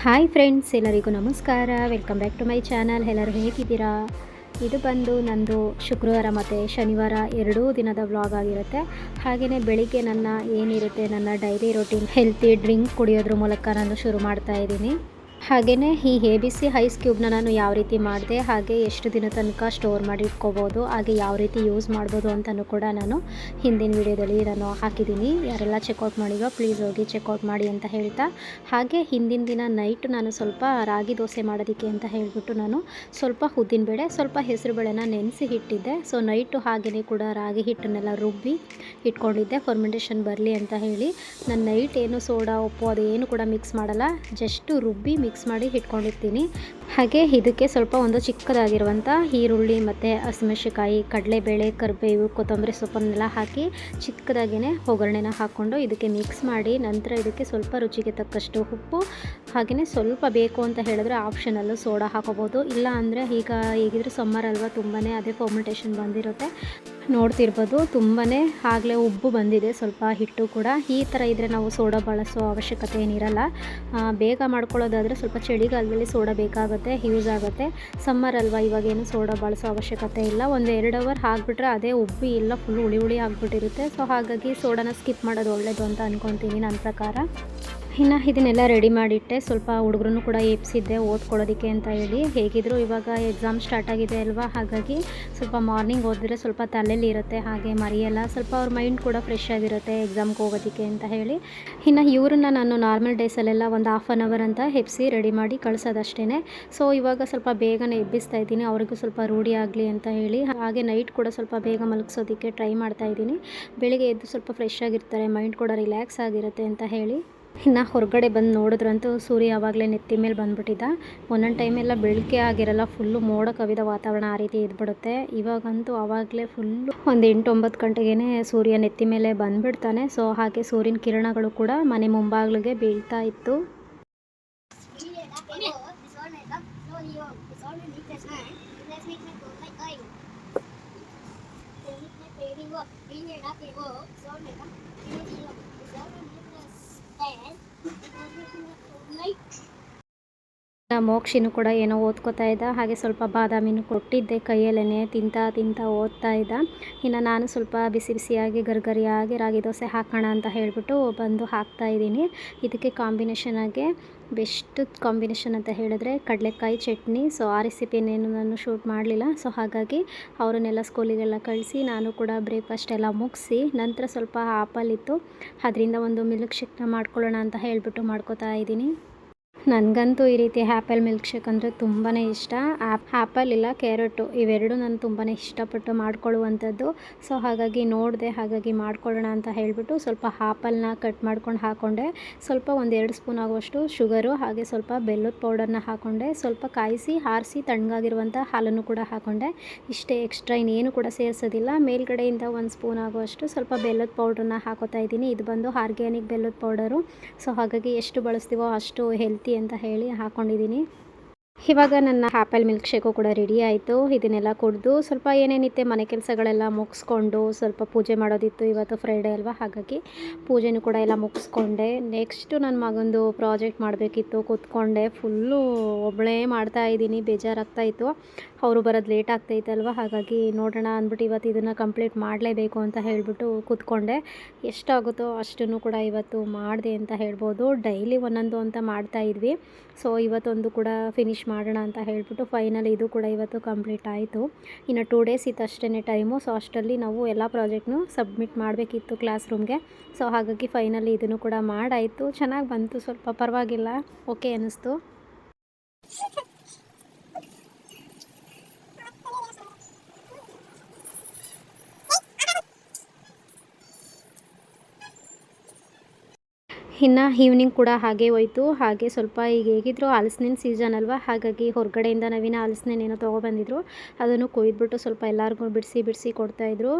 Hi friends, ಎಲ್ಲರಿಗೂ ನಮಸ್ಕಾರ. Welcome back to my channel. ಎಲ್ಲರೂ ಹೇಗಿದ್ದೀರಾ? ಇದು ಬಂದು ನಂದು ಶುಕ್ರವಾರ ಮತ್ತು ಶನಿವಾರ ಎರಡೂ ದಿನದ ವ್ಲಾಗ್ ಆಗಿರುತ್ತೆ. ಹಾಗೆಯೇ ಬೆಳಿಗ್ಗೆ ಏನಿರುತ್ತೆ ನನ್ನ ಡೈಲಿ ರೊಟೀನ್ ಹೆಲ್ತಿ ಡ್ರಿಂಕ್ ಕುಡಿಯೋದ್ರ ಮೂಲಕ ನಾನು ಶುರು ಮಾಡ್ತಾ ಇದ್ದೀನಿ. ಹಾಗೆಯೇ ಈ ABC ಐಸ್ ಕ್ಯೂಬ್ನ ನಾನು ಯಾವ ರೀತಿ ಮಾಡಿದೆ, ಹಾಗೆ ಎಷ್ಟು ದಿನ ತನಕ ಸ್ಟೋರ್ ಮಾಡಿ ಇಟ್ಕೋಬೋದು, ಹಾಗೆ ಯಾವ ರೀತಿ ಯೂಸ್ ಮಾಡ್ಬೋದು ಅಂತಲೂ ಕೂಡ ನಾನು ಹಿಂದಿನ ವೀಡಿಯೋದಲ್ಲಿ ನಾನು ಹಾಕಿದ್ದೀನಿ. ಯಾರೆಲ್ಲ ಚೆಕ್ಔಟ್ ಮಾಡಿರೋ ಪ್ಲೀಸ್ ಹೋಗಿ ಚೆಕ್ಔಟ್ ಮಾಡಿ ಅಂತ ಹೇಳ್ತಾ, ಹಾಗೆ ಹಿಂದಿನ ದಿನ ನೈಟ್ ನಾನು ಸ್ವಲ್ಪ ರಾಗಿ ದೋಸೆ ಮಾಡೋದಕ್ಕೆ ಅಂತ ಹೇಳಿಬಿಟ್ಟು ನಾನು ಸ್ವಲ್ಪ ಉದ್ದಿನಬೇಳೆ ಸ್ವಲ್ಪ ಹೆಸರುಬೇಳೆನ ನೆನೆಸಿ ಇಟ್ಟಿದ್ದೆ. ಸೊ ನೈಟು ಹಾಗೆಯೇ ಕೂಡ ರಾಗಿ ಹಿಟ್ಟನ್ನೆಲ್ಲ ರುಬ್ಬಿ ಇಟ್ಕೊಂಡಿದ್ದೆ ಫರ್ಮೆಂಟೇಷನ್ ಬರಲಿ ಅಂತ ಹೇಳಿ. ನಾನು ನೈಟ್ ಏನು ಸೋಡಾ ಉಪ್ಪು ಅದೇನು ಕೂಡ ಮಿಕ್ಸ್ ಮಾಡಲ್ಲ, ಜಸ್ಟು ರುಬ್ಬಿ ಮಿಕ್ಸ್ ಮಾಡಿ ಇಟ್ಕೊಂಡಿರ್ತೀನಿ. ಹಾಗೆ ಇದಕ್ಕೆ ಸ್ವಲ್ಪ ಒಂದು ಚಿಕ್ಕದಾಗಿರುವಂಥ ಈರುಳ್ಳಿ ಮತ್ತು ಹಸಿಮೆಣಸಿನಕಾಯಿ, ಕಡಲೆಬೇಳೆ, ಕರಿಬೇವು, ಕೊತ್ತಂಬರಿ ಸೊಪ್ಪನ್ನೆಲ್ಲ ಹಾಕಿ ಚಿಕ್ಕದಾಗಿಯೇ ಒಗ್ಗರಣೆನ ಹಾಕ್ಕೊಂಡು ಇದಕ್ಕೆ ಮಿಕ್ಸ್ ಮಾಡಿ, ನಂತರ ಇದಕ್ಕೆ ಸ್ವಲ್ಪ ರುಚಿಗೆ ತಕ್ಕಷ್ಟು ಉಪ್ಪು, ಹಾಗೆಯೇ ಸ್ವಲ್ಪ ಬೇಕು ಅಂತ ಹೇಳಿದ್ರೆ ಆಪ್ಷನಲ್ಲು ಸೋಡಾ ಹಾಕೋಬೋದು. ಇಲ್ಲ ಅಂದರೆ ಈಗ ಹೇಗಿದ್ರು ಸಮ್ಮರ್ ಅಲ್ವಾ, ತುಂಬಾ ಅದೇ ಫರ್ಮೆಂಟೇಷನ್ ಬಂದಿರುತ್ತೆ, ನೋಡ್ತಿರ್ಬೋದು ತುಂಬಾ ಆಗಲೇ ಉಬ್ಬು ಬಂದಿದೆ ಸ್ವಲ್ಪ ಹಿಟ್ಟು ಕೂಡ. ಈ ಥರ ಇದ್ದರೆ ನಾವು ಸೋಡಾ ಬಳಸೋ ಅವಶ್ಯಕತೆ ಏನಿರಲ್ಲ. ಬೇಗ ಮಾಡ್ಕೊಳ್ಳೋದಾದರೆ ಸ್ವಲ್ಪ ಚಳಿಗಾಲದಲ್ಲಿ ಸೋಡಾ ಬೇಕಾಗುತ್ತೆ, ಯೂಸ್ ಆಗುತ್ತೆ. ಸಮ್ಮರ್ ಅಲ್ವಾ, ಇವಾಗೇನು ಸೋಡಾ ಬಳಸೋ ಅವಶ್ಯಕತೆ ಇಲ್ಲ. ಒಂದು 2 ಅವರ್ ಹಾಕಿಬಿಟ್ರೆ ಅದೇ ಉಬ್ಬಿ ಎಲ್ಲ ಫುಲ್ ಹುಳಿ ಹುಳಿ ಆಗಿಬಿಟ್ಟಿರುತ್ತೆ. ಸೊ ಹಾಗಾಗಿ ಸೋಡಾನ ಸ್ಕಿಪ್ ಮಾಡೋದು ಒಳ್ಳೆಯದು ಅಂತ ಅಂದ್ಕೊತೀನಿ ನನ್ನ ಪ್ರಕಾರ. ಇನ್ನು ಇದನ್ನೆಲ್ಲ ರೆಡಿ ಮಾಡಿಟ್ಟೆ. ಸ್ವಲ್ಪ ಹುಡುಗರು ಕೂಡ ಎಬ್ಸಿದ್ದೆ ಓದ್ಕೊಳ್ಳೋದಕ್ಕೆ ಅಂತ ಹೇಳಿ. ಹೇಗಿದ್ರು ಇವಾಗ ಎಕ್ಸಾಮ್ ಸ್ಟಾರ್ಟ್ ಆಗಿದೆ ಅಲ್ವಾ, ಹಾಗಾಗಿ ಸ್ವಲ್ಪ ಮಾರ್ನಿಂಗ್ ಓದಿದ್ರೆ ಸ್ವಲ್ಪ ತಲೆಯಲ್ಲಿ ಇರುತ್ತೆ, ಹಾಗೆ ಮರೆಯಲ್ಲ, ಸ್ವಲ್ಪ ಅವ್ರ ಮೈಂಡ್ ಕೂಡ ಫ್ರೆಶ್ ಆಗಿರುತ್ತೆ ಎಕ್ಸಾಮ್ಗೆ ಹೋಗೋದಕ್ಕೆ ಅಂತ ಹೇಳಿ. ಇನ್ನು ಇವ್ರನ್ನ ನಾನು ನಾರ್ಮಲ್ ಡೇಸಲ್ಲೆಲ್ಲ ಒಂದು ಹಾಫ್ ಆನ್ ಅವರ್ ಅಂತ ಎಬ್ಸಿ ರೆಡಿ ಮಾಡಿ ಕಳಿಸೋದಷ್ಟೇ. ಸೊ ಇವಾಗ ಸ್ವಲ್ಪ ಬೇಗನೆ ಎಬ್ಬಿಸ್ತಾ ಇದ್ದೀನಿ, ಅವ್ರಿಗೂ ಸ್ವಲ್ಪ ರೂಢಿ ಆಗಲಿ ಅಂತ ಹೇಳಿ. ಹಾಗೆ ನೈಟ್ ಕೂಡ ಸ್ವಲ್ಪ ಬೇಗ ಮಲಗಿಸೋದಕ್ಕೆ ಟ್ರೈ ಮಾಡ್ತಾ ಇದ್ದೀನಿ. ಬೆಳಿಗ್ಗೆ ಎದ್ದು ಸ್ವಲ್ಪ ಫ್ರೆಶ್ ಆಗಿರ್ತಾರೆ, ಮೈಂಡ್ ಕೂಡ ರಿಲ್ಯಾಕ್ಸ್ ಆಗಿರುತ್ತೆ ಅಂತ ಹೇಳಿ. ಇನ್ನು ಹೊರಗಡೆ ಬಂದು ನೋಡಿದ್ರಂತೂ ಸೂರ್ಯ ಆವಾಗಲೇ ನೆತ್ತಿ ಮೇಲೆ ಬಂದುಬಿಟ್ಟಿದ್ದ. ಒಂದೊಂದು ಟೈಮೆಲ್ಲ ಬೆಳಕೆ ಆಗಿರಲ್ಲ, ಫುಲ್ಲು ಮೋಡ ಕವಿದ ವಾತಾವರಣ ಆ ರೀತಿ ಇದ್ಬಿಡುತ್ತೆ. ಇವಾಗಂತೂ ಆವಾಗಲೇ ಫುಲ್ಲು ಒಂದು 8-9 ಗಂಟೆಗೇ ಸೂರ್ಯ ನೆತ್ತಿ ಮೇಲೆ ಬಂದುಬಿಡ್ತಾನೆ. ಸೊ ಹಾಗೆ ಸೂರ್ಯನ ಕಿರಣಗಳು ಕೂಡ ಮನೆ ಮುಂಭಾಗಿಲಿಗೆ ಬೀಳ್ತಾ ಇತ್ತು. ಮೋಕ್ಷಿನೂ ಕೂಡ ಏನೋ ಓದ್ಕೋತಾ ಇದ್ದ, ಹಾಗೆ ಸ್ವಲ್ಪ ಬಾದಾಮಿನೂ ಕೊಟ್ಟಿದ್ದೆ ಕೈಯಲ್ಲೇ ತಿಂತಾ ಓದ್ತಾ ಇದ್ದ. ಇನ್ನು ನಾನು ಸ್ವಲ್ಪ ಬಿಸಿ ಬಿಸಿಯಾಗಿ ಗರಿಗರಿಯಾಗಿ ರಾಗಿ ದೋಸೆ ಹಾಕೋಣ ಅಂತ ಹೇಳಿಬಿಟ್ಟು ಬಂದು ಹಾಕ್ತಾಯಿದ್ದೀನಿ. ಇದಕ್ಕೆ ಕಾಂಬಿನೇಷನಾಗೆ ಬೆಸ್ಟ್ ಕಾಂಬಿನೇಷನ್ ಅಂತ ಹೇಳಿದ್ರೆ ಕಡಲೆಕಾಯಿ ಚಟ್ನಿ. ಸೊ ಆ ರೆಸಿಪಿನೇನು ನಾನು ಶೂಟ್ ಮಾಡಲಿಲ್ಲ. ಸೊ ಹಾಗಾಗಿ ಅವರನ್ನೆಲ್ಲ ಸ್ಕೂಲಿಗೆಲ್ಲ ಕಳಿಸಿ ನಾನು ಕೂಡ ಬ್ರೇಕ್ಫಾಸ್ಟ್ ಎಲ್ಲ ಮುಗಿಸಿ, ನಂತರ ಸ್ವಲ್ಪ ಆಪಲ್ ಇತ್ತು, ಅದರಿಂದ ಒಂದು ಮಿಲ್ಕ್ ಶೇಕ್ನ ಮಾಡ್ಕೊಳ್ಳೋಣ ಅಂತ ಹೇಳಿಬಿಟ್ಟು ಮಾಡ್ಕೋತಾ ಇದ್ದೀನಿ. ನನಗಂತೂ ಈ ರೀತಿ ಆ್ಯಪಲ್ ಮಿಲ್ಕ್ ಶೇಕ್ ಅಂದರೆ ತುಂಬಾ ಇಷ್ಟ. ಆ್ಯಪಲ್ ಇಲ್ಲ ಕ್ಯಾರೆಟು ಇವೆರಡು ನಾನು ತುಂಬಾ ಇಷ್ಟಪಟ್ಟು ಮಾಡ್ಕೊಳ್ಳುವಂಥದ್ದು. ಸೊ ಹಾಗಾಗಿ ನೋಡಿದೆ, ಹಾಗಾಗಿ ಮಾಡ್ಕೊಳ್ಳೋಣ ಅಂತ ಹೇಳಿಬಿಟ್ಟು ಸ್ವಲ್ಪ ಆಪಲ್ನ ಕಟ್ ಮಾಡ್ಕೊಂಡು ಹಾಕ್ಕೊಂಡೆ. ಸ್ವಲ್ಪ 1-2 ಸ್ಪೂನ್ ಆಗುವಷ್ಟು ಶುಗರು, ಹಾಗೆ ಸ್ವಲ್ಪ ಬೆಲ್ಲದ ಪೌಡರ್ನ ಹಾಕ್ಕೊಂಡೆ. ಸ್ವಲ್ಪ ಕಾಯಿಸಿ ಆರಿಸಿ ತಣ್ಣಗಾಗಿರುವಂಥ ಹಾಲನ್ನು ಕೂಡ ಹಾಕ್ಕೊಂಡೆ. ಇಷ್ಟೇ, ಎಕ್ಸ್ಟ್ರಾ ಇನ್ನೇನು ಕೂಡ ಸೇರಿಸೋದಿಲ್ಲ. ಮೇಲ್ಗಡೆಯಿಂದ 1 ಸ್ಪೂನ್ ಆಗುವಷ್ಟು ಸ್ವಲ್ಪ ಬೆಲ್ಲದ ಪೌಡ್ರನ್ನ ಹಾಕೋತಾ ಇದ್ದೀನಿ. ಇದು ಬಂದು ಆರ್ಗ್ಯಾನಿಕ್ ಬೆಲ್ಲದ ಪೌಡರು. ಸೊ ಹಾಗಾಗಿ ಎಷ್ಟು ಬಳಸ್ತೀವೋ ಅಷ್ಟು ಹೆಲ್ತಿ ಅಂತ ಹೇಳಿ ಹಾಕ್ಕೊಂಡಿದ್ದೀನಿ. ಇವಾಗ ನನ್ನ ಆ್ಯಪಲ್ ಮಿಲ್ಕ್ ಶೇಕು ಕೂಡ ರೆಡಿ ಆಯಿತು. ಇದನ್ನೆಲ್ಲ ಕುಡಿದು ಸ್ವಲ್ಪ ಏನೇನಿತ್ತೆ ಮನೆ ಕೆಲಸಗಳೆಲ್ಲ ಮುಗಿಸ್ಕೊಂಡು ಸ್ವಲ್ಪ ಪೂಜೆ ಮಾಡೋದಿತ್ತು. ಇವತ್ತು ಫ್ರೈಡೇ ಅಲ್ವಾ, ಹಾಗಾಗಿ ಪೂಜೆನೂ ಕೂಡ ಎಲ್ಲ ಮುಗಿಸ್ಕೊಂಡೆ. ನೆಕ್ಸ್ಟು ನನ್ನ ಮಗಂದು ಪ್ರಾಜೆಕ್ಟ್ ಮಾಡಬೇಕಿತ್ತು, ಕೂತ್ಕೊಂಡೆ ಫುಲ್ಲು ಒಬ್ಬಳೇ ಮಾಡ್ತಾಯಿದ್ದೀನಿ, ಬೇಜಾರಾಗ್ತಾಯಿತ್ತು. ಅವರು ಬರೋದು ಲೇಟ್ ಆಗ್ತಾಯಿತ್ತಲ್ವ, ಹಾಗಾಗಿ ನೋಡೋಣ ಅಂದ್ಬಿಟ್ಟು ಇವತ್ತು ಇದನ್ನು ಕಂಪ್ಲೀಟ್ ಮಾಡಲೇಬೇಕು ಅಂತ ಹೇಳಿಬಿಟ್ಟು ಕೂತ್ಕೊಂಡೆ. ಎಷ್ಟಾಗುತ್ತೋ ಅಷ್ಟನ್ನು ಕೂಡ ಇವತ್ತು ಮಾಡಿದೆ ಅಂತ ಹೇಳ್ಬೋದು. ಡೈಲಿ ಒಂದೊಂದು ಅಂತ ಮಾಡ್ತಾಯಿದ್ವಿ. ಸೊ ಇವತ್ತೊಂದು ಕೂಡ ಫಿನಿಶ್ ಮಾಡೋಣ ಅಂತ ಹೇಳಿಬಿಟ್ಟು ಫೈನಲ್ ಇದು ಕೂಡ ಇವತ್ತು ಕಂಪ್ಲೀಟ್ ಆಯಿತು. ಇನ್ನು 2 ಡೇಸ್ ಇತ್ತು ಅಷ್ಟೇ ಟೈಮು. ಸೊ ಅಷ್ಟರಲ್ಲಿ ನಾವು ಎಲ್ಲ ಪ್ರಾಜೆಕ್ಟ್ನು ಸಬ್ಮಿಟ್ ಮಾಡಬೇಕಿತ್ತು ಕ್ಲಾಸ್ ರೂಮ್ಗೆ. ಸೊ ಹಾಗಾಗಿ ಫೈನಲಿ ಇದನ್ನು ಕೂಡ ಮಾಡಾಯಿತು. ಚೆನ್ನಾಗಿ ಬಂತು, ಸ್ವಲ್ಪ ಪರವಾಗಿಲ್ಲ, ಓಕೆ ಅನ್ನಿಸ್ತು. ಇನ್ನು ಈವ್ನಿಂಗ್ ಕೂಡ ಹಾಗೆ ಹೋಯಿತು. ಹಾಗೆ ಸ್ವಲ್ಪ ಈಗ ಹೇಗಿದ್ರು ಹಲಸಿನ ಸೀಸನ್ ಅಲ್ವಾ, ಹಾಗಾಗಿ ಹೊರಗಡೆಯಿಂದ ನವೀನ ಹಲಸಿನೇನೋ ತೊಗೊಬಂದಿದ್ರು. ಅದನ್ನು ಕೊಯ್ದುಬಿಟ್ಟು ಸ್ವಲ್ಪ ಎಲ್ಲರಿಗೂ ಬಿಡಿಸಿ ಕೊಡ್ತಾಯಿದ್ರು.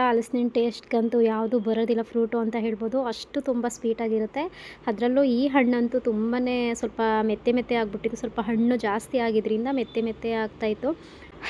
ಹಲಸಿನ ಟೇಸ್ಟ್ಗಂತೂ ಯಾವುದು ಬರೋದಿಲ್ಲ ಫ್ರೂಟು ಅಂತ ಹೇಳ್ಬೋದು, ಅಷ್ಟು ತುಂಬ ಸ್ವೀಟಾಗಿರುತ್ತೆ. ಅದರಲ್ಲೂ ಈ ಹಣ್ಣಂತೂ ತುಂಬಾ ಸ್ವಲ್ಪ ಮೆತ್ತೆ ಆಗ್ಬಿಟ್ಟಿತ್ತು. ಸ್ವಲ್ಪ ಹಣ್ಣು ಜಾಸ್ತಿ ಆಗಿದ್ದರಿಂದ ಮೆತ್ತೆ ಆಗ್ತಾಯಿತ್ತು.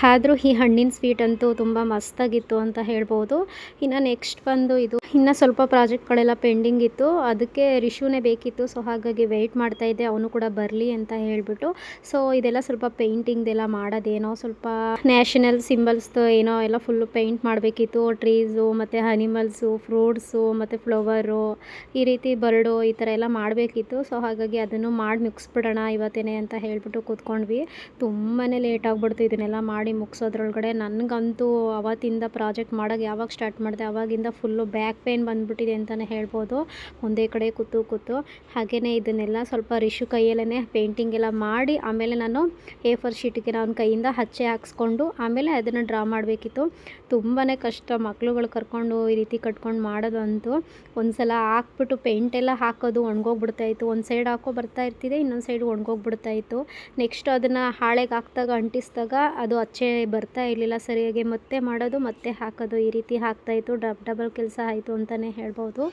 ಆದರೂ ಈ ಹಣ್ಣಿನ ಸ್ವೀಟ್ ಅಂತೂ ತುಂಬ ಮಸ್ತಾಗಿತ್ತು ಅಂತ ಹೇಳ್ಬೋದು. ಇನ್ನು ನೆಕ್ಸ್ಟ್ ಬಂದು ಇದು ಇನ್ನು ಸ್ವಲ್ಪ ಪ್ರಾಜೆಕ್ಟ್ಗಳೆಲ್ಲ ಪೆಂಡಿಂಗ್ ಇತ್ತು, ಅದಕ್ಕೆ ರಿಶುನೇ ಬೇಕಿತ್ತು. ಸೊ ಹಾಗಾಗಿ ವೆಯ್ಟ್ ಮಾಡ್ತಾಯಿದ್ದೆ ಅವನು ಕೂಡ ಬರಲಿ ಅಂತ ಹೇಳಿಬಿಟ್ಟು. ಸೊ ಇದೆಲ್ಲ ಸ್ವಲ್ಪ ಪೇಂಟಿಂಗ್ದೆಲ್ಲ ಮಾಡೋದೇನೋ ಸ್ವಲ್ಪ ನ್ಯಾಷನಲ್ ಸಿಂಬಲ್ಸ್ದು ಏನೋ ಎಲ್ಲ ಫುಲ್ಲು ಪೇಂಟ್ ಮಾಡಬೇಕಿತ್ತು. ಟ್ರೀಸು ಮತ್ತು ಅನಿಮಲ್ಸು, ಫ್ರೂಟ್ಸು ಮತ್ತು ಫ್ಲವರು, ಈ ರೀತಿ ಬರ್ಡು ಈ ಥರ ಎಲ್ಲ ಮಾಡಬೇಕಿತ್ತು. ಸೊ ಹಾಗಾಗಿ ಅದನ್ನು ಮಾಡಿ ಮುಗಿಸ್ಬಿಡೋಣ ಇವತ್ತೇನೆ ಅಂತ ಹೇಳಿಬಿಟ್ಟು ಕೂತ್ಕೊಂಡ್ವಿ. ತುಂಬಾ ಲೇಟ್ ಆಗಿಬಿಡ್ತು ಇದನ್ನೆಲ್ಲ ಮಾಡಿ ಮುಗಿಸೋದ್ರೊಳಗಡೆ. ನನಗಂತೂ ಅವತ್ತಿಂದ ಪ್ರಾಜೆಕ್ಟ್ ಮಾಡೋಕ್ಕೆ ಯಾವಾಗ ಸ್ಟಾರ್ಟ್ ಮಾಡಿದೆ ಆವಾಗಿಂದ ಫುಲ್ಲು ಬ್ಯಾಕ್ ಪೇನ್ ಬಂದುಬಿಟ್ಟಿದೆ ಅಂತಲೇ ಹೇಳ್ಬೋದು, ಒಂದೇ ಕಡೆ ಕೂತು. ಹಾಗೆಯೇ ಇದನ್ನೆಲ್ಲ ಸ್ವಲ್ಪ ರಿಶು ಕೈಯಲ್ಲೇ ಪೇಂಟಿಂಗ್ ಎಲ್ಲ ಮಾಡಿ ಆಮೇಲೆ ನಾನು A4 ಶೀಟಿಗೆ ನಾನು ಕೈಯಿಂದ ಹಚ್ಚೆ ಹಾಕ್ಸ್ಕೊಂಡು ಆಮೇಲೆ ಅದನ್ನು ಡ್ರಾ ಮಾಡಬೇಕಿತ್ತು. ತುಂಬಾ ಕಷ್ಟ ಮಕ್ಳುಗಳು ಕರ್ಕೊಂಡು ಈ ರೀತಿ ಕಟ್ಕೊಂಡು ಮಾಡೋದಂತೂ. ಒಂದು ಸಲ ಹಾಕ್ಬಿಟ್ಟು ಪೇಂಟೆಲ್ಲ ಹಾಕೋದು ಒಣಗೋಗ್ಬಿಡ್ತಾಯಿತ್ತು, ಒಂದು ಸೈಡ್ ಹಾಕೋ ಬರ್ತಾ ಇರ್ತಿದೆ, ಇನ್ನೊಂದು ಸೈಡ್ ಒಣಗೋಗ್ಬಿಡ್ತಾಯಿತ್ತು. ನೆಕ್ಸ್ಟ್ ಅದನ್ನು ಹಾಳೆಗೆ ಹಾಕಿದಾಗ ಅಂಟಿಸಿದಾಗ ಅದು ಅಚ್ಚೆ ಬರ್ತಾ ಇರಲಿಲ್ಲ ಸರಿಯಾಗಿ, ಮತ್ತೆ ಮಾಡೋದು ಮತ್ತೆ ಹಾಕೋದು ಈ ರೀತಿ ಆಗ್ತಾಯಿತ್ತು. ಡಬಲ್ ಕೆಲಸ ಆಯಿತು ಅಂತಲೇ ಹೇಳ್ಬೋದು.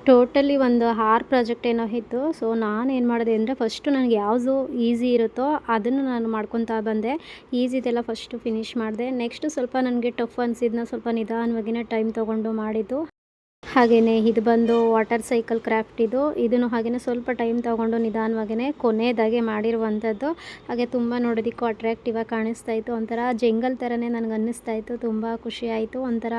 ಟೋಟಲಿ ಒಂದು 6 ಪ್ರಾಜೆಕ್ಟ್ ಏನೋ ಇತ್ತು. ಸೊ ನಾನೇನು ಮಾಡಿದೆ ಅಂದರೆ ಫಸ್ಟು ನನಗೆ ಯಾವುದು ಈಸಿ ಇರುತ್ತೋ ಅದನ್ನು ನಾನು ಮಾಡ್ಕೊತಾ ಬಂದೆ. ಈಸಿದೆಲ್ಲ ಫಸ್ಟು ಫಿನಿಷ್ ಮಾಡಿದೆ. ನೆಕ್ಸ್ಟು ಸ್ವಲ್ಪ ನನಗೆ ಟಫ್ ಅನಿಸಿದ್ನ ಸ್ವಲ್ಪ ನಿಧಾನವಾಗಿಯೇ ಟೈಮ್ ತೊಗೊಂಡು ಮಾಡಿದ್ದು. ಹಾಗೆಯೇ ಇದು ಬಂದು ವಾಟರ್ ಸೈಕಲ್ ಕ್ರಾಫ್ಟ್ ಇದನ್ನು ಹಾಗೆಯೇ ಸ್ವಲ್ಪ ಟೈಮ್ ತೊಗೊಂಡು ನಿಧಾನವಾಗಿಯೇ ಕೊನೆಯದಾಗೆ ಮಾಡಿರುವಂಥದ್ದು. ಹಾಗೆ ತುಂಬ ನೋಡೋದಕ್ಕೂ ಅಟ್ರ್ಯಾಕ್ಟಿವ್ ಆಗಿ ಕಾಣಿಸ್ತಾ ಇತ್ತು, ಒಂಥರ ಜಂಗಲ್ ಥರನೇ ನನಗೆ ಅನ್ನಿಸ್ತಾ ಇತ್ತು. ತುಂಬ ಖುಷಿ ಆಯಿತು, ಒಂಥರ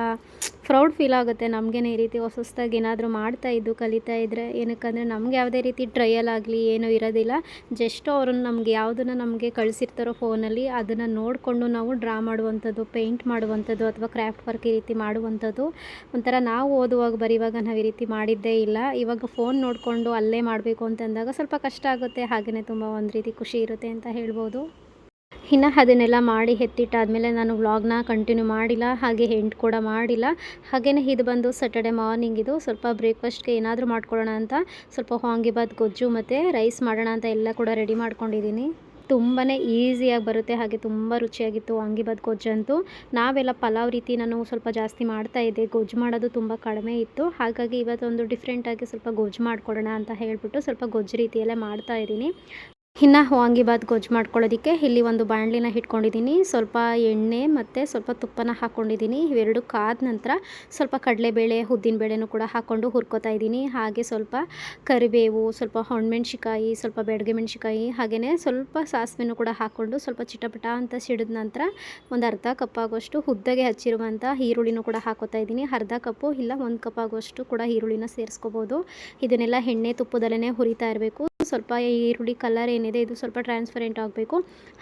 ಪ್ರೌಡ್ ಫೀಲ್ ಆಗುತ್ತೆ ನಮಗೇನೆ ಈ ರೀತಿ ಹೊಸದಾಗಿ ಏನಾದರೂ ಮಾಡ್ತಾಯಿದ್ದು ಕಲಿತಾ ಇದ್ದರೆ. ಏನಕ್ಕಂದರೆ ನಮ್ಗೆ ಯಾವುದೇ ರೀತಿ ಟ್ರಯಲ್ ಆಗಲಿ ಏನೂ ಇರೋದಿಲ್ಲ, ಜಸ್ಟ್ ಅವ್ರನ್ನ ನಮ್ಗೆ ಯಾವುದನ್ನು ನಮಗೆ ಕಳಿಸಿರ್ತಾರೋ ಫೋನಲ್ಲಿ ಅದನ್ನು ನೋಡಿಕೊಂಡು ನಾವು ಡ್ರಾ ಮಾಡುವಂಥದ್ದು, ಪೇಂಟ್ ಮಾಡುವಂಥದ್ದು ಅಥವಾ ಕ್ರಾಫ್ಟ್ ವರ್ಕ್ ಈ ರೀತಿ ಮಾಡುವಂಥದ್ದು. ಒಂಥರ ನಾವು ಓದುವಾಗ ಬರೀವಾಗ ನಾವು ಈ ರೀತಿ ಮಾಡಿದ್ದೇ ಇಲ್ಲ. ಇವಾಗ ಫೋನ್ ನೋಡಿಕೊಂಡು ಅಲ್ಲೇ ಮಾಡಬೇಕು ಅಂತಂದಾಗ ಸ್ವಲ್ಪ ಕಷ್ಟ ಆಗುತ್ತೆ, ಹಾಗೆಯೇ ತುಂಬ ಒಂದು ರೀತಿ ಖುಷಿ ಇರುತ್ತೆ ಅಂತ ಹೇಳ್ಬೋದು. ಇನ್ನು ಅದನ್ನೆಲ್ಲ ಮಾಡಿ ಎತ್ತಿಟ್ಟಾದಮೇಲೆ ನಾನು ವ್ಲಾಗ್ನ ಕಂಟಿನ್ಯೂ ಮಾಡಿಲ್ಲ, ಹಾಗೆ ಎಂಡ್ ಕೂಡ ಮಾಡಿಲ್ಲ. ಹಾಗೆಯೇ ಇದು ಬಂದು ಸ್ಯಾಟರ್ಡೆ ಮಾರ್ನಿಂಗ್ ಸ್ವಲ್ಪ ಬ್ರೇಕ್ಫಾಸ್ಟ್ಗೆ ಏನಾದರೂ ಮಾಡ್ಕೊಳ್ಳೋಣ ಅಂತ ಸ್ವಲ್ಪ ವಾಂಗಿಬಾತ್ ಗೊಜ್ಜು ಮತ್ತು ರೈಸ್ ಮಾಡೋಣ ಅಂತ ಎಲ್ಲ ಕೂಡ ರೆಡಿ ಮಾಡ್ಕೊಂಡಿದ್ದೀನಿ. ತುಂಬಾ ಈಸಿಯಾಗಿ ಬರುತ್ತೆ, ಹಾಗೆ ತುಂಬ ರುಚಿಯಾಗಿತ್ತು ವಾಂಗಿಬಾತ್ ಗೊಜ್ಜಂತೂ. ನಾವೆಲ್ಲ ಪಲಾವ್ ರೀತಿ ನಾನು ಸ್ವಲ್ಪ ಜಾಸ್ತಿ ಮಾಡ್ತಾಯಿದ್ದೆ, ಗೊಜ್ಜು ಮಾಡೋದು ತುಂಬ ಕಡಿಮೆ ಇತ್ತು. ಹಾಗಾಗಿ ಇವತ್ತೊಂದು ಡಿಫ್ರೆಂಟಾಗಿ ಸ್ವಲ್ಪ ಗೊಜ್ಜು ಮಾಡ್ಕೊಳ್ಳೋಣ ಅಂತ ಹೇಳಿಬಿಟ್ಟು ಸ್ವಲ್ಪ ಗೊಜ್ಜು ರೀತಿಯಲ್ಲೇ ಮಾಡ್ತಾಯಿದ್ದೀನಿ. ಇನ್ನು ವಾಂಗಿಬಾತ್ ಗೊಜ್ಜು ಮಾಡ್ಕೊಳ್ಳೋದಕ್ಕೆ ಇಲ್ಲಿ ಒಂದು ಬಾಣಲಿನ ಇಟ್ಕೊಂಡಿದ್ದೀನಿ. ಸ್ವಲ್ಪ ಎಣ್ಣೆ ಮತ್ತು ಸ್ವಲ್ಪ ತುಪ್ಪನ ಹಾಕ್ಕೊಂಡಿದ್ದೀನಿ. ಇವೆರಡು ಕಾದ ನಂತರ ಸ್ವಲ್ಪ ಕಡಲೆಬೇಳೆ ಉದ್ದಿನಬೇಳೆನೂ ಕೂಡ ಹಾಕ್ಕೊಂಡು ಹುರ್ಕೋತಾ ಇದ್ದೀನಿ. ಹಾಗೆ ಸ್ವಲ್ಪ ಕರಿಬೇವು, ಸ್ವಲ್ಪ ಒಣಮೆಣ್ಸಿಕಾಯಿ, ಸ್ವಲ್ಪ ಬೆಡಗೆ ಮೆಣಸಿಕಾಯಿ, ಹಾಗೆಯೇ ಸ್ವಲ್ಪ ಸಾಸಿವೆನೂ ಕೂಡ ಹಾಕ್ಕೊಂಡು ಸ್ವಲ್ಪ ಚಿಟಪಟ ಅಂತ ಸಿಡಿದ ನಂತರ ಒಂದು ಅರ್ಧ ಕಪ್ ಆಗೋಷ್ಟು ಉದ್ದಗೆ ಹಚ್ಚಿರುವಂಥ ಈರುಳ್ಳಿನೂ ಕೂಡ ಹಾಕೋತಾ ಇದ್ದೀನಿ. ಅರ್ಧ ಕಪ್ಪು ಇಲ್ಲ 1 ಕಪ್ ಆಗೋಷ್ಟು ಕೂಡ ಈರುಳ್ಳಿನ ಸೇರಿಸ್ಕೋಬೋದು. ಇದನ್ನೆಲ್ಲ ಎಣ್ಣೆ ತುಪ್ಪದಲ್ಲೇ ಹುರಿತಾ ಇರಬೇಕು. ಸ್ವಲ್ಪ ಈರುಳ್ಳಿ ಕಲರ್ ಏನಿದೆ ಇದು ಸ್ವಲ್ಪ ಟ್ರಾನ್ಸ್ಪರೆಂಟ್ ಆಗಬೇಕು,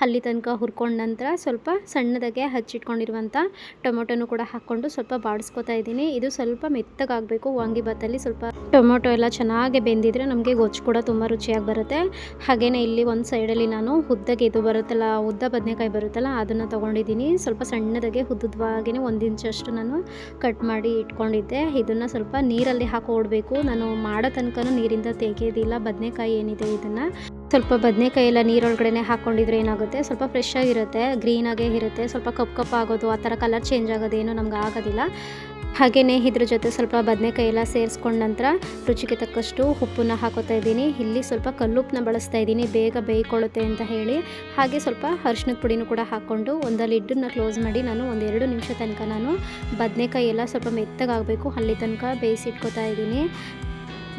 ಅಲ್ಲಿ ತನಕ ಹುರ್ಕೊಂಡ ನಂತರ ಸ್ವಲ್ಪ ಸಣ್ಣದಾಗೆ ಹಚ್ಚಿಟ್ಕೊಂಡಿರುವಂಥ ಟೊಮೊಟೊನೂ ಕೂಡ ಹಾಕ್ಕೊಂಡು ಸ್ವಲ್ಪ ಬಾಡಿಸ್ಕೊತಾ ಇದ್ದೀನಿ. ಇದು ಸ್ವಲ್ಪ ಮೆತ್ತಗಾಗಬೇಕು. ವಾಂಗಿಬಾತಲ್ಲಿ ಸ್ವಲ್ಪ ಟೊಮೊಟೊ ಎಲ್ಲ ಚೆನ್ನಾಗಿ ಬೆಂದಿದ್ರೆ ನಮಗೆ ಗೊಜ್ಜು ಕೂಡ ತುಂಬ ರುಚಿಯಾಗಿ ಬರುತ್ತೆ. ಹಾಗೆಯೇ ಇಲ್ಲಿ ಒಂದು ಸೈಡಲ್ಲಿ ನಾನು ಉದ್ದಗೆ ಇದು ಬರುತ್ತಲ್ಲ, ಉದ್ದ ಬದನೆಕಾಯಿ ಬರುತ್ತಲ್ಲ ಅದನ್ನು ತೊಗೊಂಡಿದ್ದೀನಿ. ಸ್ವಲ್ಪ ಸಣ್ಣದಾಗೆ ಉದ್ದವಾಗೇ 1 ಇಂಚಷ್ಟು ನಾನು ಕಟ್ ಮಾಡಿ ಇಟ್ಕೊಂಡಿದ್ದೆ. ಇದನ್ನು ಸ್ವಲ್ಪ ನೀರಲ್ಲಿ ಹಾಕೋಡ್ಬೇಕು. ನಾನು ಮಾಡೋ ತನಕ ನೀರಿಂದ ತೆಗೆಯೋದಿಲ್ಲ. ಬದನೆಕಾಯಿ ಏನಿದೆ ಇದನ್ನು ಸ್ವಲ್ಪ ಬದನೆಕಾಯಿ ಎಲ್ಲ ನೀರೊಳಗಡೆ ಹಾಕ್ಕೊಂಡಿದ್ರೆ ಏನಾಗುತ್ತೆ, ಸ್ವಲ್ಪ ಫ್ರೆಶ್ ಆಗಿರುತ್ತೆ, ಗ್ರೀನಾಗೇ ಇರುತ್ತೆ. ಸ್ವಲ್ಪ ಕಪ್ಪು ಆಗೋದು ಆ ಥರ ಕಲರ್ ಚೇಂಜ್ ಆಗೋದೇನು ನಮ್ಗೆ ಆಗೋದಿಲ್ಲ. ಹಾಗೆಯೇ ಇದ್ರ ಜೊತೆ ಸ್ವಲ್ಪ ಬದನೆಕಾಯಿ ಎಲ್ಲ ಸೇರಿಸ್ಕೊಂಡ ನಂತರ ರುಚಿಗೆ ತಕ್ಕಷ್ಟು ಉಪ್ಪನ್ನ ಹಾಕೋತಾ ಇದ್ದೀನಿ. ಇಲ್ಲಿ ಸ್ವಲ್ಪ ಕಲ್ಲುಪ್ಪನ್ನ ಬಳಸ್ತಾ ಇದ್ದೀನಿ, ಬೇಗ ಬೇಯ್ಕೊಳ್ಳುತ್ತೆ ಅಂತ ಹೇಳಿ. ಹಾಗೆ ಸ್ವಲ್ಪ ಅರಿಶಿಣದ ಪುಡಿನೂ ಕೂಡ ಹಾಕ್ಕೊಂಡು ಒಂದು ಲಿಡ್ಡನ್ನ ಕ್ಲೋಸ್ ಮಾಡಿ ನಾನು 1-2 ನಿಮಿಷ ತನಕ ನಾನು ಬದನೆಕಾಯಿ ಎಲ್ಲ ಸ್ವಲ್ಪ ಮೆತ್ತಗಾಗಬೇಕು ಅಲ್ಲಿ ತನಕ ಬೇಯಿಸಿಟ್ಕೋತಾ ಇದ್ದೀನಿ.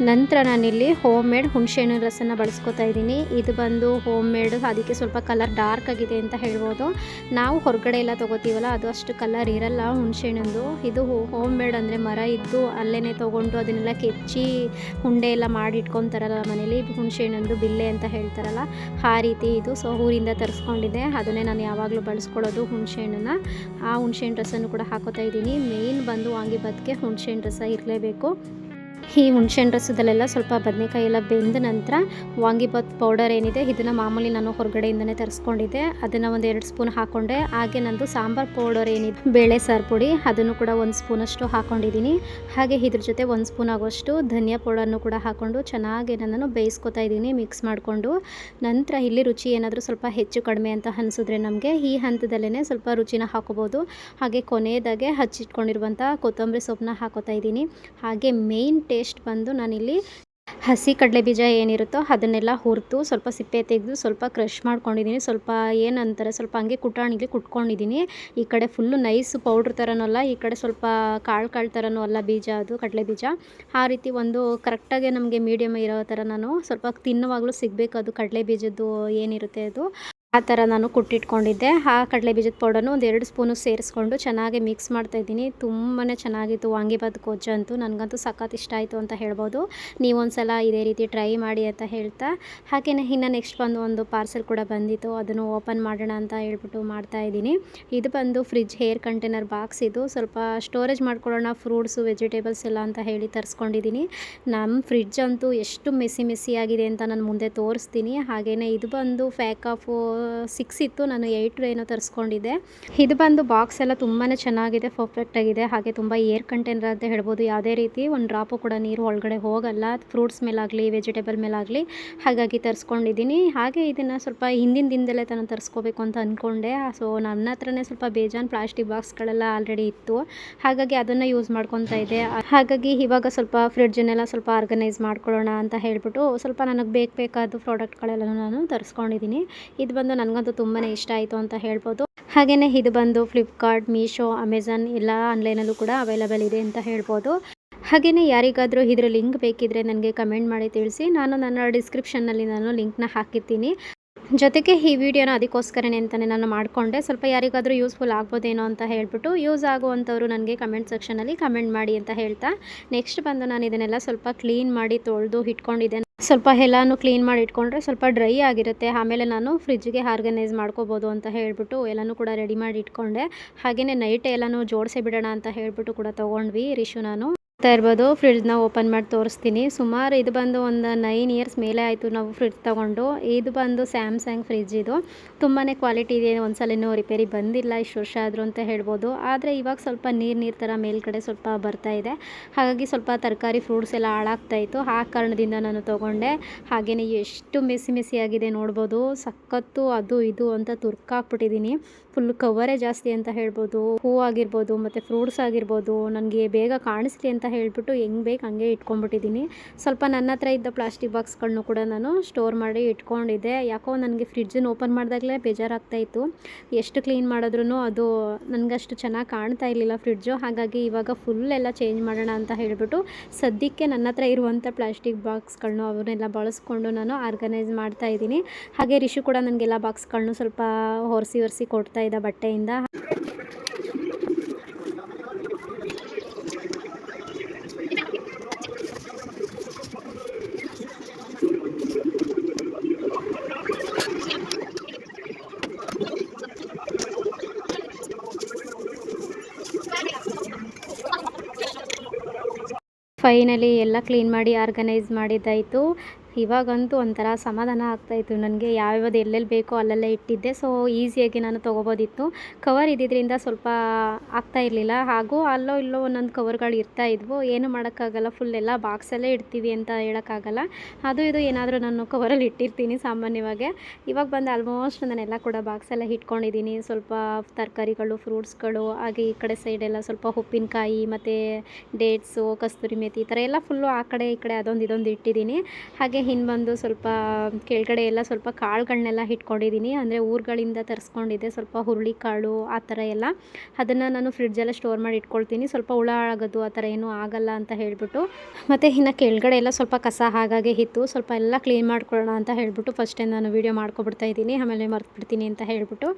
ನಂತರ ನಾನಿಲ್ಲಿ ಹೋಮ್ ಮೇಡ್ ಹುಣಸೆಹಣ್ಣಿನ ರಸನ ಬಳಸ್ಕೊತಾ ಇದ್ದೀನಿ. ಇದು ಬಂದು ಹೋಮ್ ಮೇಡ್, ಅದಕ್ಕೆ ಸ್ವಲ್ಪ ಕಲರ್ ಡಾರ್ಕ್ ಆಗಿದೆ ಅಂತ ಹೇಳ್ಬೋದು. ನಾವು ಹೊರಗಡೆ ಎಲ್ಲ ತೊಗೋತೀವಲ್ಲ ಅದು ಅಷ್ಟು ಕಲರ್ ಇರಲ್ಲ ಹುಣಸೆಹಣ್ಣು. ಇದು ಹೋಮ್ ಮೇಡ್ ಅಂದರೆ ಮರ ಇದ್ದು ಅಲ್ಲೇ ತೊಗೊಂಡು ಅದನ್ನೆಲ್ಲ ಕೆಚ್ಚಿ ಉಂಡೆ ಎಲ್ಲ ಮಾಡಿ ಇಟ್ಕೊತಾರಲ್ಲ ಮನೇಲಿ, ಹುಣಸೆಹಣ್ಣು ಬಿಲ್ಲೆ ಅಂತ ಹೇಳ್ತಾರಲ್ಲ ಆ ರೀತಿ ಇದು. ಸೊ ಊರಿಂದ ತರಿಸ್ಕೊಂಡಿದ್ದೆ, ಅದನ್ನೇ ನಾನು ಯಾವಾಗಲೂ ಬಳಸ್ಕೊಳ್ಳೋದು ಹುಣಸೆಹಣ್ಣನ್ನು. ಆ ಹುಣಸೆಹಣ್ಣು ರಸನೂ ಕೂಡ ಹಾಕೋತಾ ಇದ್ದೀನಿ. ಮೇಯ್ನ್ ಬಂದು ವಾಂಗಿಬಾತ್ಗೆ ಹುಣಸೆಹಣ್ಣು ರಸ ಇರಲೇಬೇಕು. ಈ ಹುಣಸೆಹಣ್ಣು ರಸದಲ್ಲೆಲ್ಲ ಸ್ವಲ್ಪ ಬದನೆಕಾಯಿ ಎಲ್ಲ ಬೆಂದ ನಂತರ ವಾಂಗಿಬಾತ್ ಪೌಡರ್ ಏನಿದೆ ಇದನ್ನು ಮಾಮೂಲಿ ನಾನು ಹೊರಗಡೆಯಿಂದನೇ ತರಿಸ್ಕೊಂಡಿದ್ದೆ, ಅದನ್ನು 1-2 ಸ್ಪೂನ್ ಹಾಕ್ಕೊಂಡೆ. ಹಾಗೆ ನಂದು ಸಾಂಬಾರು ಪೌಡರ್ ಏನಿದೆ ಬೇಳೆ ಸಾರು ಪುಡಿ ಅದನ್ನು ಕೂಡ 1 ಸ್ಪೂನಷ್ಟು ಹಾಕ್ಕೊಂಡಿದ್ದೀನಿ. ಹಾಗೆ ಇದ್ರ ಜೊತೆ 1 ಸ್ಪೂನ್ ಆಗೋಷ್ಟು ಧನಿಯಾ ಪೌಡರ್ನು ಕೂಡ ಹಾಕ್ಕೊಂಡು ಚೆನ್ನಾಗಿ ನಾನು ಬೇಯಿಸ್ಕೊತಾ ಇದ್ದೀನಿ ಮಿಕ್ಸ್ ಮಾಡಿಕೊಂಡು. ನಂತರ ಇಲ್ಲಿ ರುಚಿ ಏನಾದರೂ ಸ್ವಲ್ಪ ಹೆಚ್ಚು ಕಡಿಮೆ ಅಂತ ಅನಿಸಿದ್ರೆ ನಮಗೆ ಈ ಹಂತದಲ್ಲೇ ಸ್ವಲ್ಪ ರುಚಿನ ಹಾಕೋಬೋದು. ಹಾಗೆ ಕೊನೆಯದಾಗೆ ಹಚ್ಚಿಟ್ಕೊಂಡಿರುವಂಥ ಕೊತ್ತಂಬರಿ ಸೊಪ್ಪನ್ನ ಹಾಕೋತಾ ಇದ್ದೀನಿ. ಹಾಗೆ ಮೇಯ್ನ್ ಟೇಸ್ಟ್ ಬಂದು ನಾನಿಲ್ಲಿ ಹಸಿ ಕಡಲೆ ಬೀಜ ಏನಿರುತ್ತೋ ಅದನ್ನೆಲ್ಲ ಹುರಿದು ಸ್ವಲ್ಪ ಸಿಪ್ಪೆ ತೆಗೆದು ಸ್ವಲ್ಪ ಕ್ರಷ್ ಮಾಡ್ಕೊಂಡಿದ್ದೀನಿ. ಸ್ವಲ್ಪ ಏನಂತಾರೆ ಸ್ವಲ್ಪ ಹಂಗೆ ಕುಟಾಣಿಗೆ ಕುಟ್ಕೊಂಡಿದ್ದೀನಿ. ಈ ಕಡೆ ಫುಲ್ಲು ನೈಸ್ ಪೌಡ್ರ್ ಥರನೂ ಅಲ್ಲ, ಈ ಕಡೆ ಸ್ವಲ್ಪ ಕಾಳು ಥರನೂ ಅಲ್ಲ ಬೀಜ, ಅದು ಕಡಲೆ ಬೀಜ. ಆ ರೀತಿ ಒಂದು ಕರೆಕ್ಟಾಗಿ ನಮಗೆ ಮೀಡಿಯಮ್ ಇರೋ ಥರ ನಾನು ಸ್ವಲ್ಪ ತಿನ್ನುವಾಗಲೂ ಸಿಗಬೇಕು ಅದು ಕಡಲೆ ಬೀಜದ್ದು ಏನಿರುತ್ತೆ ಅದು, ಆ ಥರ ನಾನು ಕುಟ್ಟಿಟ್ಕೊಂಡಿದ್ದೆ. ಆ ಕಡಲೆ ಬೀಜದ ಪೌಡರ್ನು ಒಂದು 2 ಸ್ಪೂನು ಸೇರಿಸ್ಕೊಂಡು ಚೆನ್ನಾಗಿ ಮಿಕ್ಸ್ ಮಾಡ್ತಾಯಿದ್ದೀನಿ. ತುಂಬಾ ಚೆನ್ನಾಗಿತ್ತು ವಾಂಗಿಬಾತ್ ಗೊಜ್ಜು ಅಂತೂ, ನನಗಂತೂ ಸಖತ್ ಇಷ್ಟ ಆಯಿತು ಅಂತ ಹೇಳ್ಬೋದು. ನೀವೊಂದು ಸಲ ಇದೇ ರೀತಿ ಟ್ರೈ ಮಾಡಿ ಅಂತ ಹೇಳ್ತಾ, ಹಾಗೆಯೇ ಇನ್ನು ನೆಕ್ಸ್ಟ್ ಬಂದು ಒಂದು ಪಾರ್ಸೆಲ್ ಕೂಡ ಬಂದಿತ್ತು, ಅದನ್ನು ಓಪನ್ ಮಾಡೋಣ ಅಂತ ಹೇಳ್ಬಿಟ್ಟು ಮಾಡ್ತಾಯಿದ್ದೀನಿ. ಇದು ಬಂದು ಫ್ರಿಡ್ಜ್ ಏರ್ ಕಂಟೈನರ್ ಬಾಕ್ಸ್. ಇದು ಸ್ವಲ್ಪ ಸ್ಟೋರೇಜ್ ಮಾಡ್ಕೊಳ್ಳೋಣ ಫ್ರೂಟ್ಸು ವೆಜಿಟೇಬಲ್ಸ್ ಎಲ್ಲ ಅಂತ ಹೇಳಿ ತರಿಸ್ಕೊಂಡಿದ್ದೀನಿ. ನಮ್ಮ ಫ್ರಿಡ್ಜ್ ಅಂತೂ ಎಷ್ಟು ಮೆಸ್ಸಿ ಆಗಿದೆ ಅಂತ ನಾನು ಮುಂದೆ ತೋರಿಸ್ತೀನಿ. ಹಾಗೆಯೇ ಇದು ಬಂದು ಪ್ಯಾಕ್ ಆಫ್ 6 ಇತ್ತು, ನಾನು 8 ಏನೋ ತರಿಸ್ಕೊಂಡಿದ್ದೆ. ಇದು ಬಂದು ಬಾಕ್ಸ್ ಎಲ್ಲ ತುಂಬಾ ಚೆನ್ನಾಗಿದೆ, ಪರ್ಫೆಕ್ಟ್ ಆಗಿದೆ. ಹಾಗೆ ತುಂಬ ಏರ್ ಕಂಟೈನರ್ ಅಂತ ಹೇಳ್ಬೋದು. ಯಾವುದೇ ರೀತಿ ಒಂದು ಡ್ರಾಪು ಕೂಡ ನೀರು ಒಳಗಡೆ ಹೋಗಲ್ಲ, ಫ್ರೂಟ್ಸ್ ಮೇಲಾಗಲಿ ವೆಜಿಟೇಬಲ್ ಮೇಲಾಗಲಿ. ಹಾಗಾಗಿ ತರಿಸ್ಕೊಂಡಿದ್ದೀನಿ. ಹಾಗೆ ಇದನ್ನು ಸ್ವಲ್ಪ ಹಿಂದಿನ ದಿನದಲ್ಲೇ ನಾನು ತರಿಸ್ಕೋಬೇಕು ಅಂತ ಅಂದ್ಕೊಂಡೆ. ಸೊ ನನ್ನ ಹತ್ರನೇ ಸ್ವಲ್ಪ ಬೇಜಾನ್ ಪ್ಲಾಸ್ಟಿಕ್ ಬಾಕ್ಸ್ಗಳೆಲ್ಲ ಆಲ್ರೆಡಿ ಇತ್ತು, ಹಾಗಾಗಿ ಅದನ್ನು ಯೂಸ್ ಮಾಡ್ಕೊತಾ ಇದ್ದೆ. ಹಾಗಾಗಿ ಇವಾಗ ಸ್ವಲ್ಪ ಫ್ರಿಡ್ಜನ್ನೆಲ್ಲ ಸ್ವಲ್ಪ ಆರ್ಗನೈಸ್ ಮಾಡ್ಕೊಳ್ಳೋಣ ಅಂತ ಹೇಳ್ಬಿಟ್ಟು ಸ್ವಲ್ಪ ನನಗೆ ಬೇಕಾದ ಪ್ರಾಡಕ್ಟ್ಗಳೆಲ್ಲ ನಾನು ತರಿಸ್ಕೊಂಡಿದ್ದೀನಿ. ಇದು ಬಂದು ನನಗಂತೂ ತುಂಬಾ ಇಷ್ಟ ಆಯಿತು ಅಂತ ಹೇಳ್ಬೋದು. ಹಾಗೆಯೇ ಇದು ಬಂದು ಫ್ಲಿಪ್ಕಾರ್ಟ್, ಮೀಶೋ, ಅಮೆಝಾನ್ ಎಲ್ಲ ಆನ್ಲೈನಲ್ಲೂ ಕೂಡ ಅವೈಲಬಲ್ ಇದೆ ಅಂತ ಹೇಳ್ಬೋದು. ಹಾಗೆಯೇ ಯಾರಿಗಾದರೂ ಇದರ ಲಿಂಕ್ ಬೇಕಿದ್ದರೆ ನನಗೆ ಕಮೆಂಟ್ ಮಾಡಿ ತಿಳಿಸಿ, ನಾನು ನನ್ನ ಡಿಸ್ಕ್ರಿಪ್ಷನ್ನಲ್ಲಿ ನಾನು ಲಿಂಕ್ನ ಹಾಕಿರ್ತೀನಿ. ಜೊತೆಗೆ ಈ ವಿಡಿಯೋನ ಅದಕ್ಕೋಸ್ಕರನೇ ಅಂತಲೇ ನಾನು ಮಾಡಿಕೊಂಡೆ, ಸ್ವಲ್ಪ ಯಾರಿಗಾದರೂ ಯೂಸ್ಫುಲ್ ಆಗ್ಬೋದೇನೋ ಅಂತ ಹೇಳ್ಬಿಟ್ಟು. ಯೂಸ್ ಆಗುವಂಥವ್ರು ನನಗೆ ಕಮೆಂಟ್ ಸೆಕ್ಷನಲ್ಲಿ ಕಮೆಂಟ್ ಮಾಡಿ ಅಂತ ಹೇಳ್ತಾ, ನೆಕ್ಸ್ಟ್ ಬಂದು ನಾನು ಇದನ್ನೆಲ್ಲ ಸ್ವಲ್ಪ ಕ್ಲೀನ್ ಮಾಡಿ ತೊಳೆದು ಇಟ್ಕೊಂಡಿದ್ದೆ. ಸ್ವಲ್ಪ ಎಲ್ಲನೂ ಕ್ಲೀನ್ ಮಾಡಿ ಇಟ್ಕೊಂಡ್ರೆ ಸ್ವಲ್ಪ ಡ್ರೈ ಆಗಿರುತ್ತೆ, ಆಮೇಲೆ ನಾನು ಫ್ರಿಜ್ಗೆ ಆರ್ಗನೈಸ್ ಮಾಡ್ಕೋಬೋದು ಅಂತ ಹೇಳ್ಬಿಟ್ಟು ಎಲ್ಲನೂ ಕೂಡ ರೆಡಿ ಮಾಡಿ ಇಟ್ಕೊಂಡೆ. ಹಾಗೆಯೇ ನೈಟ್ ಎಲ್ಲನೂ ಜೋಡಿಸೇ ಬಿಡೋಣ ಅಂತ ಹೇಳ್ಬಿಟ್ಟು ಕೂಡ ತೊಗೊಂಡ್ವಿ ರಿಶು ನಾನು. ಇರ್ಬೋದು ಫ್ರಿಡ್ಜ್ನ ಓಪನ್ ಮಾಡಿ ತೋರಿಸ್ತೀನಿ. ಸುಮಾರು ಇದು ಬಂದು ಒಂದು 9 ಇಯರ್ಸ್ ಮೇಲೆ ಆಯಿತು ನಾವು ಫ್ರಿಡ್ಜ್ ತೊಗೊಂಡು. ಇದು ಬಂದು ಸ್ಯಾಮ್ಸಂಗ್ ಫ್ರಿಡ್ಜ್. ಇದು ತುಂಬಾ ಕ್ವಾಲಿಟಿ ಇದೆ, ಒಂದ್ಸಲನೂ ರಿಪೇರಿ ಬಂದಿಲ್ಲ ಇಷ್ಟು ವರ್ಷ ಆದರೂ ಅಂತ ಹೇಳ್ಬೋದು. ಆದರೆ ಇವಾಗ ಸ್ವಲ್ಪ ನೀರು ಥರ ಮೇಲ್ಗಡೆ ಸ್ವಲ್ಪ ಬರ್ತಾ ಇದೆ, ಹಾಗಾಗಿ ಸ್ವಲ್ಪ ತರಕಾರಿ ಫ್ರೂಟ್ಸ್ ಎಲ್ಲ ಹಾಳಾಗ್ತಾಯಿತ್ತು. ಆ ಕಾರಣದಿಂದ ನಾನು ತೊಗೊಂಡೆ. ಹಾಗೆಯೇ ಎಷ್ಟು ಮೆಸ್ಸಿ ಆಗಿದೆ ನೋಡ್ಬೋದು, ಸಖತ್ತು ಅದು ಇದು ಅಂತ ತುರ್ಕಾಕ್ಬಿಟ್ಟಿದ್ದೀನಿ. ಫುಲ್ ಕವರೇ ಜಾಸ್ತಿ ಅಂತ ಹೇಳ್ಬೋದು. ಹೂ ಆಗಿರ್ಬೋದು ಮತ್ತು ಫ್ರೂಟ್ಸ್ ಆಗಿರ್ಬೋದು, ನನಗೆ ಬೇಗ ಕಾಣಿಸ್ಲಿ ಅಂತ ಹೇಳ್ಬಿಟ್ಟು ಹೆಂಗೆ ಬೇಕು ಹಂಗೆ ಇಟ್ಕೊಂಡ್ಬಿಟ್ಟಿದ್ದೀನಿ. ಸ್ವಲ್ಪ ನನ್ನ ಹತ್ರ ಇದ್ದ ಪ್ಲಾಸ್ಟಿಕ್ ಬಾಕ್ಸ್ಗಳನ್ನೂ ಕೂಡ ನಾನು ಸ್ಟೋರ್ ಮಾಡಿ ಇಟ್ಕೊಂಡಿದ್ದೆ. ಯಾಕೋ ನನಗೆ ಫ್ರಿಡ್ಜನ್ನು ಓಪನ್ ಮಾಡಿದಾಗಲೇ ಬೇಜಾರಾಗ್ತಾಯಿತ್ತು, ಎಷ್ಟು ಕ್ಲೀನ್ ಮಾಡಿದ್ರೂ ಅದು ನನಗಷ್ಟು ಚೆನ್ನಾಗಿ ಕಾಣ್ತಾ ಇರಲಿಲ್ಲ ಫ್ರಿಡ್ಜು. ಹಾಗಾಗಿ ಇವಾಗ ಫುಲ್ ಎಲ್ಲ ಚೇಂಜ್ ಮಾಡೋಣ ಅಂತ ಹೇಳ್ಬಿಟ್ಟು ಸದ್ಯಕ್ಕೆ ನನ್ನ ಹತ್ರ ಇರುವಂಥ ಪ್ಲಾಸ್ಟಿಕ್ ಬಾಕ್ಸ್ಗಳನ್ನೂ ಅವನ್ನೆಲ್ಲ ಬಳಸ್ಕೊಂಡು ನಾನು ಆರ್ಗನೈಸ್ ಮಾಡ್ತಾಯಿದ್ದೀನಿ. ಹಾಗೆ ರಿಶು ಕೂಡ ನನಗೆಲ್ಲ ಬಾಕ್ಸ್ಗಳನ್ನೂ ಸ್ವಲ್ಪ ಒರೆಸಿ ಕೊಡ್ತಾ ಇದ್ದ ಬಟ್ಟೆಯಿಂದ. ಫೈನಲಿ ಎಲ್ಲ ಕ್ಲೀನ್ ಮಾಡಿ ಆರ್ಗನೈಸ್ ಮಾಡಿದ್ದಾಯಿತು. ಇವಾಗಂತೂ ಒಂಥರ ಸಮಾಧಾನ ಆಗ್ತಾಯಿತ್ತು ನನಗೆ. ಯಾವ್ಯಾವ್ದು ಎಲ್ಲೆಲ್ಲಿ ಬೇಕೋ ಅಲ್ಲೆಲ್ಲ ಇಟ್ಟಿದ್ದೆ, ಸೊ ಈಸಿಯಾಗಿ ನಾನು ತೊಗೋಬೋದಿತ್ತು. ಕವರ್ ಇದ್ದಿದ್ದರಿಂದ ಸ್ವಲ್ಪ ಆಗ್ತಾ ಇರಲಿಲ್ಲ, ಹಾಗೂ ಅಲ್ಲೋ ಇಲ್ಲೋ ಒಂದೊಂದು ಕವರ್ಗಳು ಇರ್ತಾಯಿದ್ವು. ಏನು ಮಾಡೋಕ್ಕಾಗಲ್ಲ, ಫುಲ್ ಎಲ್ಲ ಬಾಕ್ಸಲ್ಲೇ ಇಡ್ತೀವಿ ಅಂತ ಹೇಳೋಕ್ಕಾಗಲ್ಲ. ಅದು ಇದು ಏನಾದರೂ ನಾನು ಕವರಲ್ಲಿ ಇಟ್ಟಿರ್ತೀನಿ ಸಾಮಾನ್ಯವಾಗಿ. ಇವಾಗ ಬಂದು ಆಲ್ಮೋಸ್ಟ್ ನಾನೆಲ್ಲ ಕೂಡ ಬಾಕ್ಸೆಲ್ಲ ಇಟ್ಕೊಂಡಿದ್ದೀನಿ. ಸ್ವಲ್ಪ ತರಕಾರಿಗಳು, ಫ್ರೂಟ್ಸ್ಗಳು, ಹಾಗೆ ಈ ಕಡೆ ಸೈಡೆಲ್ಲ ಸ್ವಲ್ಪ ಉಪ್ಪಿನಕಾಯಿ ಮತ್ತು ಡೇಟ್ಸು, ಕಸ್ತೂರಿ ಮೇಥಿ ಈ ಥರ ಎಲ್ಲ ಫುಲ್ಲು ಆ ಕಡೆ ಈ ಕಡೆ ಅದೊಂದು ಇದೊಂದು ಇಟ್ಟಿದ್ದೀನಿ. ಹಾಗೆ ಇನ್ನು ಬಂದು ಸ್ವಲ್ಪ ಕೆಳಗಡೆ ಎಲ್ಲ ಸ್ವಲ್ಪ ಕಾಳುಗಳನ್ನೆಲ್ಲ ಇಟ್ಕೊಂಡಿದ್ದೀನಿ. ಅಂದರೆ ಊರುಗಳಿಂದ ತರಿಸ್ಕೊಂಡಿದ್ದೆ ಸ್ವಲ್ಪ ಹುರುಳಿಕಾಳು ಆ ಥರ ಎಲ್ಲ, ಅದನ್ನು ನಾನು ಫ್ರಿಡ್ಜಲ್ಲೇ ಸ್ಟೋರ್ ಮಾಡಿ ಇಟ್ಕೊಳ್ತೀನಿ. ಸ್ವಲ್ಪ ಹುಳ ಆಗೋದು ಆ ಥರ ಏನೂ ಆಗಲ್ಲ ಅಂತ ಹೇಳ್ಬಿಟ್ಟು. ಮತ್ತು ಇನ್ನು ಕೆಳಗಡೆ ಎಲ್ಲ ಸ್ವಲ್ಪ ಕಸ ಹಾಗಾಗಿ ಇತ್ತು, ಸ್ವಲ್ಪ ಎಲ್ಲ ಕ್ಲೀನ್ ಮಾಡ್ಕೊಳ್ಳೋಣ ಅಂತ ಹೇಳ್ಬಿಟ್ಟು ಫಸ್ಟೇ ನಾನು ವೀಡಿಯೋ ಮಾಡ್ಕೊಬಿಡ್ತಾ ಇದ್ದೀನಿ, ಆಮೇಲೆ ಮರ್ತ್ಬಿಡ್ತೀನಿ ಅಂತ ಹೇಳ್ಬಿಟ್ಟು.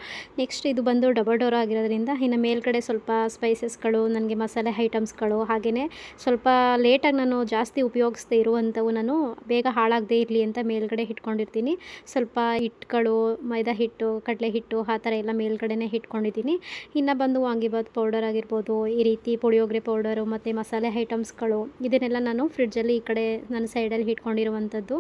ನೆಕ್ಸ್ಟ್ ಇದು ಬಂದು ಡಬಲ್ ಡೋರ್ ಆಗಿರೋದ್ರಿಂದ ಇನ್ನು ಮೇಲ್ಗಡೆ ಸ್ವಲ್ಪ ಸ್ಪೈಸಸ್ಗಳು, ನನಗೆ ಮಸಾಲೆ ಐಟಮ್ಸ್ಗಳು, ಹಾಗೆಯೇ ಸ್ವಲ್ಪ ಲೇಟಾಗಿ ನಾನು ಜಾಸ್ತಿ ಉಪಯೋಗಿಸ್ದೇ ಇರುವಂಥವು ನಾನು ಬೇಗ ಹಾಳಾಗದೇ ಇರಲಿ ಅಂತ ಮೇಲ್ಗಡೆ ಇಟ್ಕೊಂಡಿರ್ತೀನಿ. ಸ್ವಲ್ಪ ಹಿಟ್ಟುಗಳು, ಮೈದಾ ಹಿಟ್ಟು, ಕಡಲೆ ಹಿಟ್ಟು ಆ ಥರ ಎಲ್ಲ ಮೇಲ್ಗಡೆನೇ ಇಟ್ಕೊಂಡಿದ್ದೀನಿ. ಇನ್ನು ಬಂದು ವಾಂಗಿಬಾತ್ ಪೌಡರ್ ಆಗಿರ್ಬೋದು, ಈ ರೀತಿ ಪುಳಿಯೋಗರೆ ಪೌಡರು ಮತ್ತು ಮಸಾಲೆ ಐಟಮ್ಸ್ಗಳು, ಇದನ್ನೆಲ್ಲ ನಾನು ಫ್ರಿಡ್ಜಲ್ಲಿ ಈ ಕಡೆ ನನ್ನ ಸೈಡಲ್ಲಿ ಇಟ್ಕೊಂಡಿರುವಂಥದ್ದು.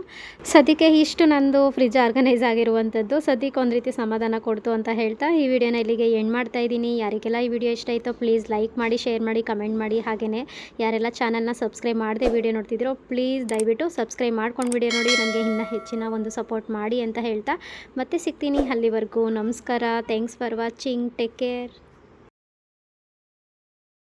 ಸದ್ಯಕ್ಕೆ ಇಷ್ಟು ನಂದು ಫ್ರಿಡ್ಜ್ ಆರ್ಗನೈಸ್ ಆಗಿರುವಂಥದ್ದು. ಸದ್ಯಕ್ಕೆ ಒಂದು ರೀತಿ ಸಮಾಧಾನ ಕೊಡ್ತು ಅಂತ ಹೇಳ್ತಾ ಈ ವಿಡಿಯೋನ ಇಲ್ಲಿಗೆ ಎಂಡ್ ಮಾಡ್ತಾ ಇದ್ದೀನಿ. ಯಾರಿಗೆಲ್ಲ ಈ ವಿಡಿಯೋ ಇಷ್ಟ ಆಯಿತೋ ಪ್ಲೀಸ್ ಲೈಕ್ ಮಾಡಿ, ಶೇರ್ ಮಾಡಿ, ಕಮೆಂಟ್ ಮಾಡಿ. ಹಾಗೆಯೇ ಯಾರೆಲ್ಲ ಚಾನಲ್ನ ಸಬ್ಸ್ಕ್ರೈಬ್ ಮಾಡದೆ ವಿಡಿಯೋ ನೋಡ್ತಿದ್ರೋ ಪ್ಲೀಸ್ ದಯವಿಟ್ಟು ಸಬ್ಸ್ಕ್ರೈಬ್ ಮಾಡ್ಕೊಂಡು ವಿಡಿಯೋ ನೋಡಿ ನನಗೆ ಇನ್ನೂ ಹೆಚ್ಚಿನ ಒಂದು ಸಪೋರ್ಟ್ ಮಾಡಿ ಅಂತ ಹೇಳ್ತಾ ಮತ್ತೆ ಸಿಗ್ತೀನಿ. ಅಲ್ಲಿವರೆಗೂ ನಮಸ್ಕಾರ. Thanks for watching. Take care.